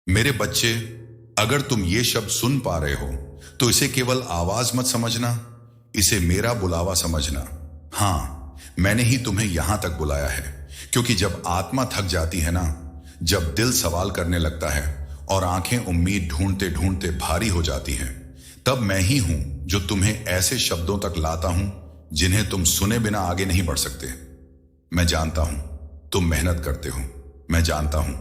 मेरे बच्चे, अगर तुम ये शब्द सुन पा रहे हो तो इसे केवल आवाज मत समझना, इसे मेरा बुलावा समझना। हाँ, मैंने ही तुम्हें यहां तक बुलाया है, क्योंकि जब आत्मा थक जाती है ना, जब दिल सवाल करने लगता है और आंखें उम्मीद ढूंढते ढूंढते भारी हो जाती हैं, तब मैं ही हूं जो तुम्हें ऐसे शब्दों तक लाता हूं जिन्हें तुम सुने बिना आगे नहीं बढ़ सकते। मैं जानता हूं तुम मेहनत करते हो, मैं जानता हूं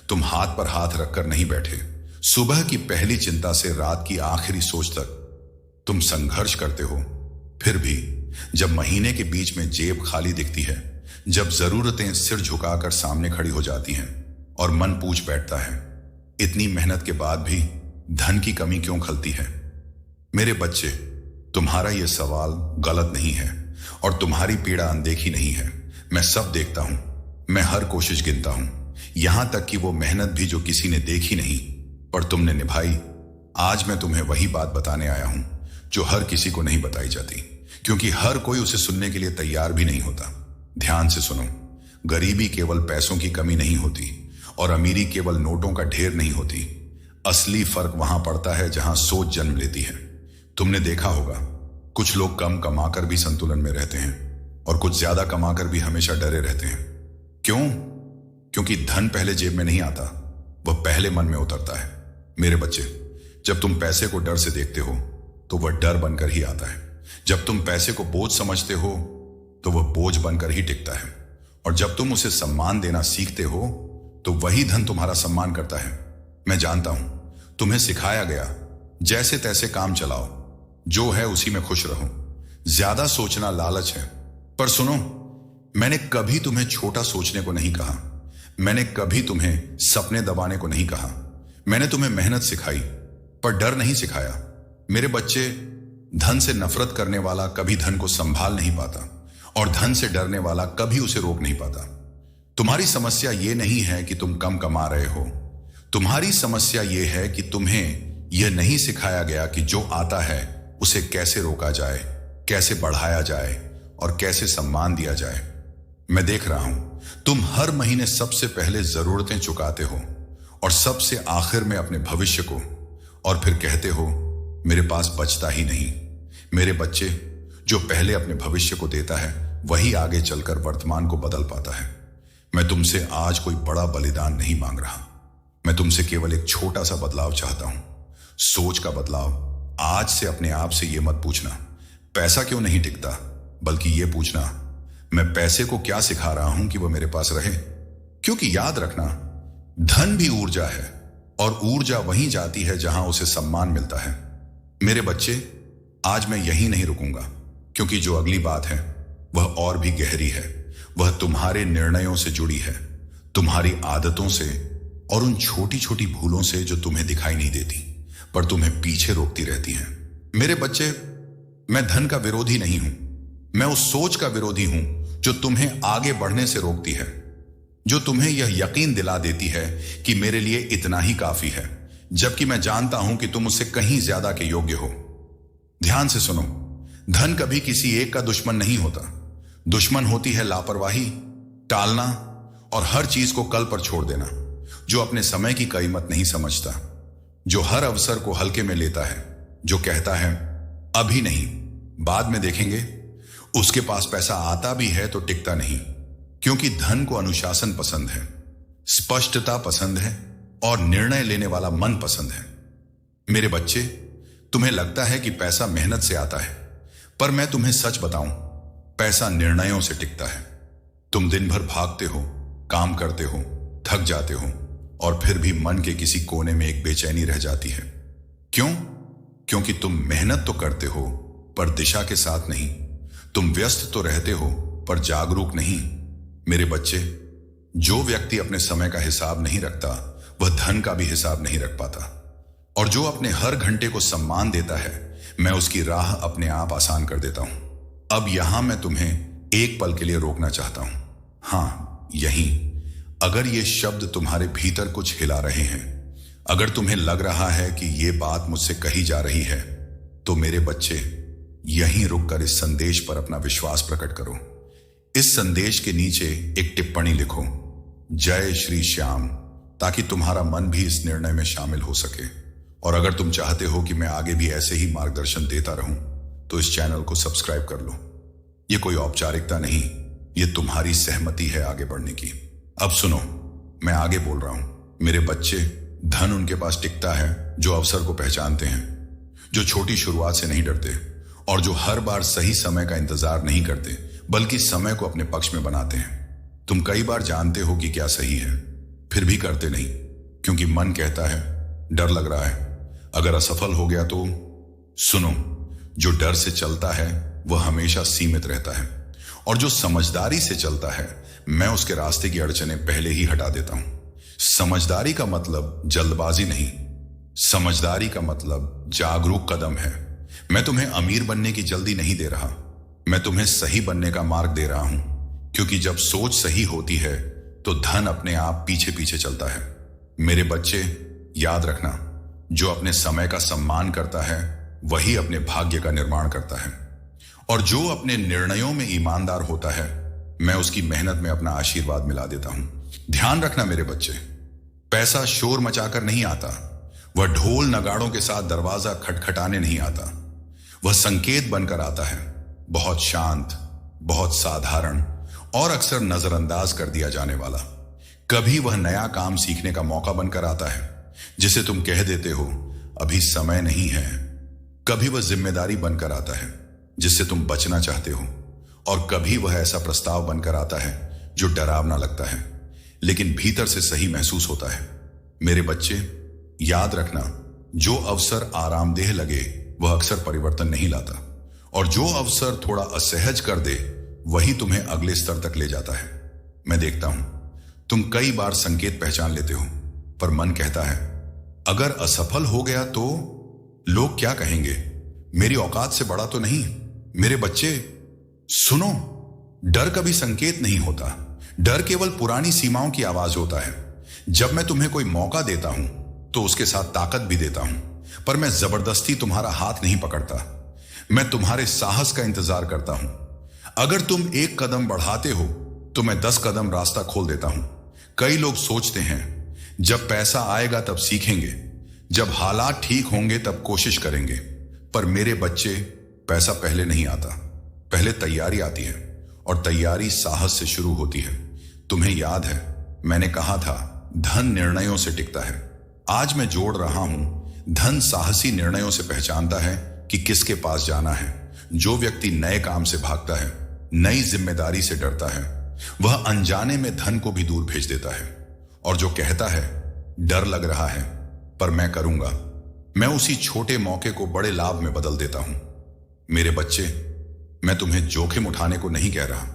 तुम हाथ पर हाथ रखकर नहीं बैठे। सुबह की पहली चिंता से रात की आखिरी सोच तक तुम संघर्ष करते हो। फिर भी जब महीने के बीच में जेब खाली दिखती है, जब जरूरतें सिर झुकाकर सामने खड़ी हो जाती हैं और मन पूछ बैठता है, इतनी मेहनत के बाद भी धन की कमी क्यों खलती है? मेरे बच्चे, तुम्हारा यह सवाल गलत नहीं है और तुम्हारी पीड़ा अनदेखी नहीं है। मैं सब देखता हूं, मैं हर कोशिश गिनता हूं, यहां तक कि वो मेहनत भी जो किसी ने देखी नहीं पर तुमने निभाई। आज मैं तुम्हें वही बात बताने आया हूं जो हर किसी को नहीं बताई जाती, क्योंकि हर कोई उसे सुनने के लिए तैयार भी नहीं होता। ध्यान से सुनो, गरीबी केवल पैसों की कमी नहीं होती और अमीरी केवल नोटों का ढेर नहीं होती। असली फर्क वहां पड़ता है जहां सोच जन्म लेती है। तुमने देखा होगा, कुछ लोग कम कमाकर भी संतुलन में रहते हैं और कुछ ज्यादा कमाकर भी हमेशा डरे रहते हैं। क्यों? क्योंकि धन पहले जेब में नहीं आता, वह पहले मन में उतरता है। मेरे बच्चे, जब तुम पैसे को डर से देखते हो तो वह डर बनकर ही आता है। जब तुम पैसे को बोझ समझते हो तो वह बोझ बनकर ही टिकता है। और जब तुम उसे सम्मान देना सीखते हो तो वही धन तुम्हारा सम्मान करता है। मैं जानता हूं तुम्हें सिखाया गया जैसे तैसे काम चलाओ, जो है उसी में खुश रहो। ज्यादा सोचना लालच है। पर सुनो, मैंने कभी तुम्हें छोटा सोचने को नहीं कहा, मैंने कभी तुम्हें सपने दबाने को नहीं कहा। मैंने तुम्हें मेहनत सिखाई पर डर नहीं सिखाया। मेरे बच्चे, धन से नफरत करने वाला कभी धन को संभाल नहीं पाता और धन से डरने वाला कभी उसे रोक नहीं पाता। तुम्हारी समस्या यह नहीं है कि तुम कम कमा रहे हो, तुम्हारी समस्या यह है कि तुम्हें यह नहीं सिखाया गया कि जो आता है उसे कैसे रोका जाए, कैसे बढ़ाया जाए और कैसे सम्मान दिया जाए। मैं देख रहा हूं तुम हर महीने सबसे पहले जरूरतें चुकाते हो और सबसे आखिर में अपने भविष्य को, और फिर कहते हो मेरे पास बचता ही नहीं। मेरे बच्चे, जो पहले अपने भविष्य को देता है वही आगे चलकर वर्तमान को बदल पाता है। मैं तुमसे आज कोई बड़ा बलिदान नहीं मांग रहा, मैं तुमसे केवल एक छोटा सा बदलाव चाहता हूं, सोच का बदलाव। आज से अपने आप से यह मत पूछना पैसा क्यों नहीं टिकता, बल्कि यह पूछना मैं पैसे को क्या सिखा रहा हूं कि वह मेरे पास रहे। क्योंकि याद रखना, धन भी ऊर्जा है और ऊर्जा वहीं जाती है जहां उसे सम्मान मिलता है। मेरे बच्चे, आज मैं यहीं नहीं रुकूंगा, क्योंकि जो अगली बात है वह और भी गहरी है। वह तुम्हारे निर्णयों से जुड़ी है, तुम्हारी आदतों से और उन छोटी छोटी भूलों से जो तुम्हें दिखाई नहीं देती पर तुम्हें पीछे रोकती रहती हैं। मेरे बच्चे, मैं धन का विरोधी नहीं हूं, मैं उस सोच का विरोधी हूं जो तुम्हें आगे बढ़ने से रोकती है, जो तुम्हें यह यकीन दिला देती है कि मेरे लिए इतना ही काफी है, जबकि मैं जानता हूं कि तुम उससे कहीं ज्यादा के योग्य हो। ध्यान से सुनो, धन कभी किसी एक का दुश्मन नहीं होता। दुश्मन होती है लापरवाही, टालना और हर चीज को कल पर छोड़ देना। जो अपने समय की कीमत नहीं समझता, जो हर अवसर को हल्के में लेता है, जो कहता है अभी नहीं बाद में देखेंगे, उसके पास पैसा आता भी है तो टिकता नहीं। क्योंकि धन को अनुशासन पसंद है, स्पष्टता पसंद है और निर्णय लेने वाला मन पसंद है। मेरे बच्चे, तुम्हें लगता है कि पैसा मेहनत से आता है, पर मैं तुम्हें सच बताऊं, पैसा निर्णयों से टिकता है। तुम दिन भर भागते हो, काम करते हो, थक जाते हो और फिर भी मन के किसी कोने में एक बेचैनी रह जाती है। क्यों? क्योंकि तुम मेहनत तो करते हो पर दिशा के साथ नहीं। तुम व्यस्त तो रहते हो पर जागरूक नहीं। मेरे बच्चे, जो व्यक्ति अपने समय का हिसाब नहीं रखता वह धन का भी हिसाब नहीं रख पाता। और जो अपने हर घंटे को सम्मान देता है, मैं उसकी राह अपने आप आसान कर देता हूं। अब यहां मैं तुम्हें एक पल के लिए रोकना चाहता हूं। हां, यहीं। अगर ये शब्द तुम्हारे भीतर कुछ हिला रहे हैं, अगर तुम्हें लग रहा है कि ये बात मुझसे कही जा रही है, तो मेरे बच्चे, यहीं रुककर इस संदेश पर अपना विश्वास प्रकट करो। इस संदेश के नीचे एक टिप्पणी लिखो, जय श्री श्याम, ताकि तुम्हारा मन भी इस निर्णय में शामिल हो सके। और अगर तुम चाहते हो कि मैं आगे भी ऐसे ही मार्गदर्शन देता रहूं तो इस चैनल को सब्सक्राइब कर लो। ये कोई औपचारिकता नहीं, ये तुम्हारी सहमति है आगे बढ़ने की। अब सुनो, मैं आगे बोल रहा हूं। मेरे बच्चे, धन उनके पास टिकता है जो अवसर को पहचानते हैं, जो छोटी शुरुआत से नहीं डरते और जो हर बार सही समय का इंतजार नहीं करते बल्कि समय को अपने पक्ष में बनाते हैं। तुम कई बार जानते हो कि क्या सही है, फिर भी करते नहीं, क्योंकि मन कहता है डर लग रहा है, अगर असफल हो गया तो। सुनो, जो डर से चलता है वह हमेशा सीमित रहता है, और जो समझदारी से चलता है मैं उसके रास्ते की अड़चनें पहले ही हटा देता हूं। समझदारी का मतलब जल्दबाजी नहीं, समझदारी का मतलब जागरूक कदम है। मैं तुम्हें अमीर बनने की जल्दी नहीं दे रहा, मैं तुम्हें सही बनने का मार्ग दे रहा हूं, क्योंकि जब सोच सही होती है तो धन अपने आप पीछे पीछे चलता है। मेरे बच्चे, याद रखना, जो अपने समय का सम्मान करता है वही अपने भाग्य का निर्माण करता है, और जो अपने निर्णयों में ईमानदार होता है मैं उसकी मेहनत में अपना आशीर्वाद मिला देता हूं। ध्यान रखना मेरे बच्चे, पैसा शोर मचाकर नहीं आता, वह ढोल नगाड़ों के साथ दरवाजा खटखटाने नहीं आता, वह संकेत बनकर आता है, बहुत शांत, बहुत साधारण और अक्सर नजरअंदाज कर दिया जाने वाला। कभी वह नया काम सीखने का मौका बनकर आता है जिसे तुम कह देते हो अभी समय नहीं है। कभी वह जिम्मेदारी बनकर आता है जिससे तुम बचना चाहते हो, और कभी वह ऐसा प्रस्ताव बनकर आता है जो डरावना लगता है लेकिन भीतर से सही महसूस होता है। मेरे बच्चे, याद रखना, जो अवसर आरामदेह लगे वह अक्सर परिवर्तन नहीं लाता, और जो अवसर थोड़ा असहज कर दे वही तुम्हें अगले स्तर तक ले जाता है। मैं देखता हूं तुम कई बार संकेत पहचान लेते हो, पर मन कहता है अगर असफल हो गया तो लोग क्या कहेंगे, मेरी औकात से बड़ा तो नहीं। मेरे बच्चे सुनो, डर कभी संकेत नहीं होता, डर केवल पुरानी सीमाओं की आवाज होता है। जब मैं तुम्हें कोई मौका देता हूं तो उसके साथ ताकत भी देता हूं, पर मैं जबरदस्ती तुम्हारा हाथ नहीं पकड़ता, मैं तुम्हारे साहस का इंतजार करता हूं। अगर तुम एक कदम बढ़ाते हो तो मैं 10 कदम रास्ता खोल देता हूं। कई लोग सोचते हैं जब पैसा आएगा तब सीखेंगे, जब हालात ठीक होंगे तब कोशिश करेंगे, पर मेरे बच्चे, पैसा पहले नहीं आता, पहले तैयारी आती है, और तैयारी साहस से शुरू होती है। तुम्हें याद है मैंने कहा था धन निर्णयों से टिकता है। आज मैं जोड़ रहा हूं, धन साहसी निर्णयों से पहचानता है कि किसके पास जाना है। जो व्यक्ति नए काम से भागता है, नई जिम्मेदारी से डरता है, वह अनजाने में धन को भी दूर भेज देता है। और जो कहता है डर लग रहा है पर मैं करूंगा, मैं उसी छोटे मौके को बड़े लाभ में बदल देता हूं। मेरे बच्चे, मैं तुम्हें जोखिम उठाने को नहीं कह रहा,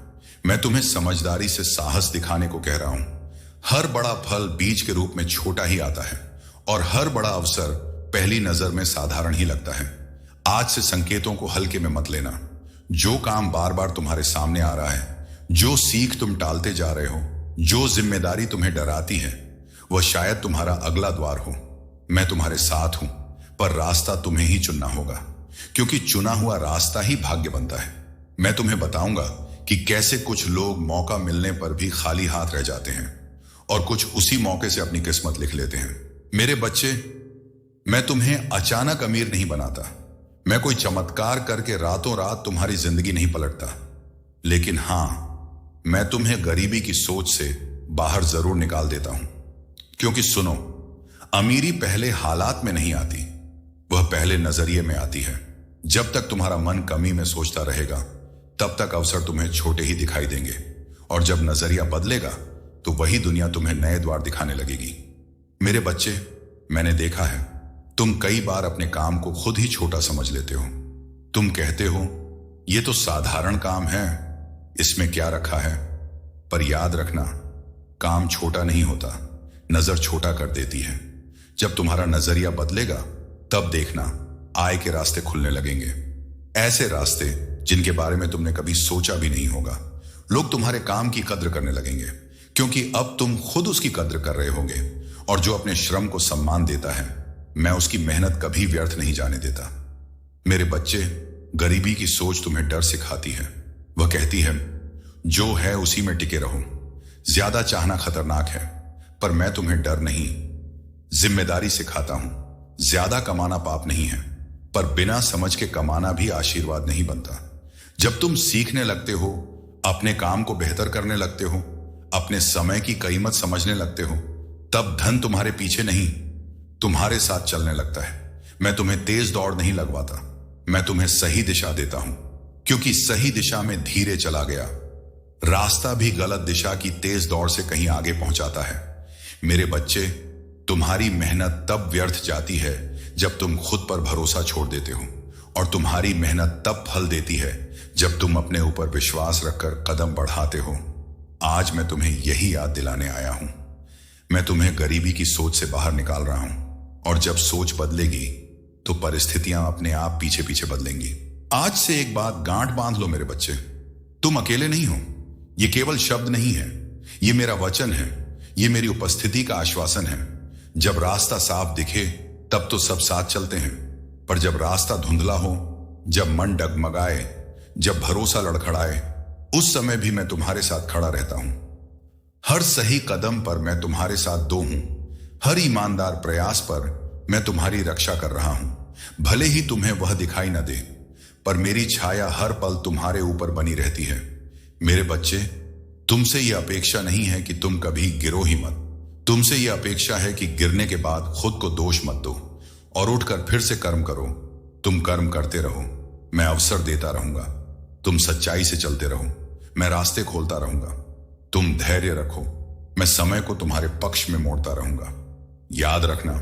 मैं तुम्हें समझदारी से साहस दिखाने को कह रहा हूं। हर बड़ा फल बीज के रूप में छोटा ही आता है, और हर बड़ा अवसर पहली नजर में साधारण ही लगता है। आज से संकेतों को हल्के में मत लेना। जो काम बार बार तुम्हारे सामने आ रहा है, जो सीख तुम टालते जा रहे हो, जो जिम्मेदारी तुम्हें डराती है, वह शायद तुम्हारा अगला द्वार हो। मैं तुम्हारे साथ हूं, पर रास्ता तुम्हें ही चुनना होगा, क्योंकि चुना हुआ रास्ता ही भाग्य बनता है। मैं तुम्हें बताऊंगा कि कैसे कुछ लोग मौका मिलने पर भी खाली हाथ रह जाते हैं, और कुछ उसी मौके से अपनी किस्मत लिख लेते हैं। मेरे बच्चे, मैं तुम्हें अचानक अमीर नहीं बनाता, मैं कोई चमत्कार करके रातों रात तुम्हारी जिंदगी नहीं पलटता, लेकिन हां, मैं तुम्हें गरीबी की सोच से बाहर जरूर निकाल देता हूं। क्योंकि सुनो, अमीरी पहले हालात में नहीं आती, वह पहले नजरिए में आती है। जब तक तुम्हारा मन कमी में सोचता रहेगा तब तक अवसर तुम्हें छोटे ही दिखाई देंगे, और जब नजरिया बदलेगा तो वही दुनिया तुम्हें नए द्वार दिखाने लगेगी। मेरे बच्चे, मैंने देखा है तुम कई बार अपने काम को खुद ही छोटा समझ लेते हो। तुम कहते हो यह तो साधारण काम है, इसमें क्या रखा है। पर याद रखना, काम छोटा नहीं होता, नजर छोटा कर देती है। जब तुम्हारा नजरिया बदलेगा तब देखना आय के रास्ते खुलने लगेंगे, ऐसे रास्ते जिनके बारे में तुमने कभी सोचा भी नहीं होगा। लोग तुम्हारे काम की कद्र करने लगेंगे, क्योंकि अब तुम खुद उसकी कद्र कर रहे होंगे। और जो अपने श्रम को सम्मान देता है, मैं उसकी मेहनत कभी व्यर्थ नहीं जाने देता। मेरे बच्चे, गरीबी की सोच तुम्हें डर सिखाती है। वह कहती है जो है उसी में टिके रहो। ज्यादा चाहना खतरनाक है, पर मैं तुम्हें डर नहीं, जिम्मेदारी सिखाता हूं। ज्यादा कमाना पाप नहीं है, पर बिना समझ के कमाना भी आशीर्वाद नहीं बनता। जब तुम सीखने लगते हो, अपने काम को बेहतर करने लगते हो, अपने समय की कीमत समझने लगते हो, तब धन तुम्हारे पीछे नहीं, तुम्हारे साथ चलने लगता है। मैं तुम्हें तेज दौड़ नहीं लगवाता, मैं तुम्हें सही दिशा देता हूं, क्योंकि सही दिशा में धीरे चला गया रास्ता भी गलत दिशा की तेज दौड़ से कहीं आगे पहुंचाता है। मेरे बच्चे, तुम्हारी मेहनत तब व्यर्थ जाती है जब तुम खुद पर भरोसा छोड़ देते हो, और तुम्हारी मेहनत तब फल देती है जब तुम अपने ऊपर विश्वास रखकर कदम बढ़ाते हो। आज मैं तुम्हें यही याद दिलाने आया हूं। मैं तुम्हें गरीबी की सोच से बाहर निकाल रहा हूं, और जब सोच बदलेगी तो परिस्थितियां अपने आप पीछे पीछे बदलेंगी। आज से एक बात गांठ बांध लो मेरे बच्चे, तुम अकेले नहीं हो। ये केवल शब्द नहीं है, ये मेरा वचन है, ये मेरी उपस्थिति का आश्वासन है। जब रास्ता साफ दिखे तब तो सब साथ चलते हैं, पर जब रास्ता धुंधला हो, जब मन डगमगाए, जब भरोसा लड़खड़ाए, उस समय भी मैं तुम्हारे साथ खड़ा रहता हूं। हर सही कदम पर मैं तुम्हारे साथ दो हूं, हर ईमानदार प्रयास पर मैं तुम्हारी रक्षा कर रहा हूं। भले ही तुम्हें वह दिखाई न दे, पर मेरी छाया हर पल तुम्हारे ऊपर बनी रहती है। मेरे बच्चे, तुमसे यह अपेक्षा नहीं है कि तुम कभी गिरो ही मत। तुमसे यह अपेक्षा है कि गिरने के बाद खुद को दोष मत दो और उठकर फिर से कर्म करो। तुम कर्म करते रहो, मैं अवसर देता रहूंगा। तुम सच्चाई से चलते रहो, मैं रास्ते खोलता रहूंगा। तुम धैर्य रखो, मैं समय को तुम्हारे पक्ष में मोड़ता रहूंगा। याद रखना,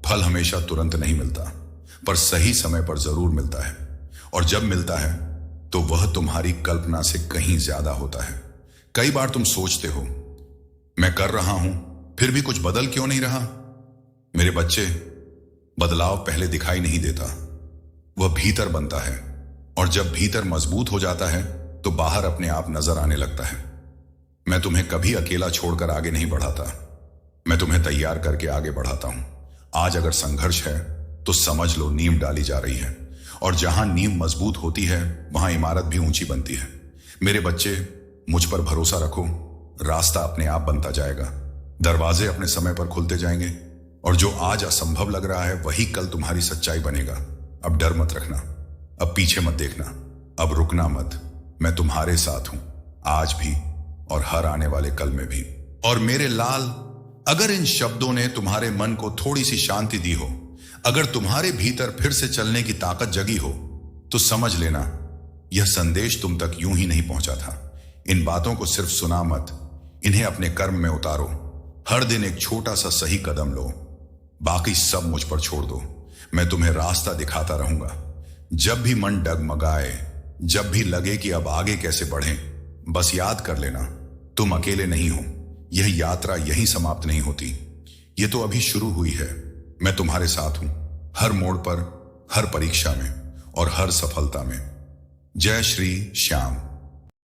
फल हमेशा तुरंत नहीं मिलता, पर सही समय पर जरूर मिलता है, और जब मिलता है तो वह तुम्हारी कल्पना से कहीं ज्यादा होता है। कई बार तुम सोचते हो, मैं कर रहा हूं फिर भी कुछ बदल क्यों नहीं रहा। मेरे बच्चे, बदलाव पहले दिखाई नहीं देता, वह भीतर बनता है, और जब भीतर मजबूत हो जाता है तो बाहर अपने आप नजर आने लगता है। मैं तुम्हें कभी अकेला छोड़कर आगे नहीं बढ़ाता, मैं तुम्हें तैयार करके आगे बढ़ाता हूं। आज अगर संघर्ष है तो समझ लो नींव डाली जा रही है, और जहां नींव मजबूत होती है वहां इमारत भी ऊंची बनती है। मेरे बच्चे, मुझ पर भरोसा रखो, रास्ता अपने आप बनता जाएगा, दरवाजे अपने समय पर खुलते जाएंगे, और जो आज असंभव लग रहा है वही कल तुम्हारी सच्चाई बनेगा। अब डर मत रखना, अब पीछे मत देखना, अब रुकना मत। मैं तुम्हारे साथ हूं, आज भी और हर आने वाले कल में भी। और मेरे लाल, अगर इन शब्दों ने तुम्हारे मन को थोड़ी सी शांति दी हो, अगर तुम्हारे भीतर फिर से चलने की ताकत जगी हो, तो समझ लेना यह संदेश तुम तक यूं ही नहीं पहुंचा था। इन बातों को सिर्फ सुना मत, इन्हें अपने कर्म में उतारो। हर दिन एक छोटा सा सही कदम लो, बाकी सब मुझ पर छोड़ दो। मैं तुम्हें रास्ता दिखाता रहूंगा। जब भी मन डगमगाए, जब भी लगे कि अब आगे कैसे बढ़ें, बस याद कर लेना, तुम अकेले नहीं हो। यह यात्रा यहीं समाप्त नहीं होती, यह तो अभी शुरू हुई है। मैं तुम्हारे साथ हूं, हर मोड़ पर, हर परीक्षा में और हर सफलता में। जय श्री श्याम।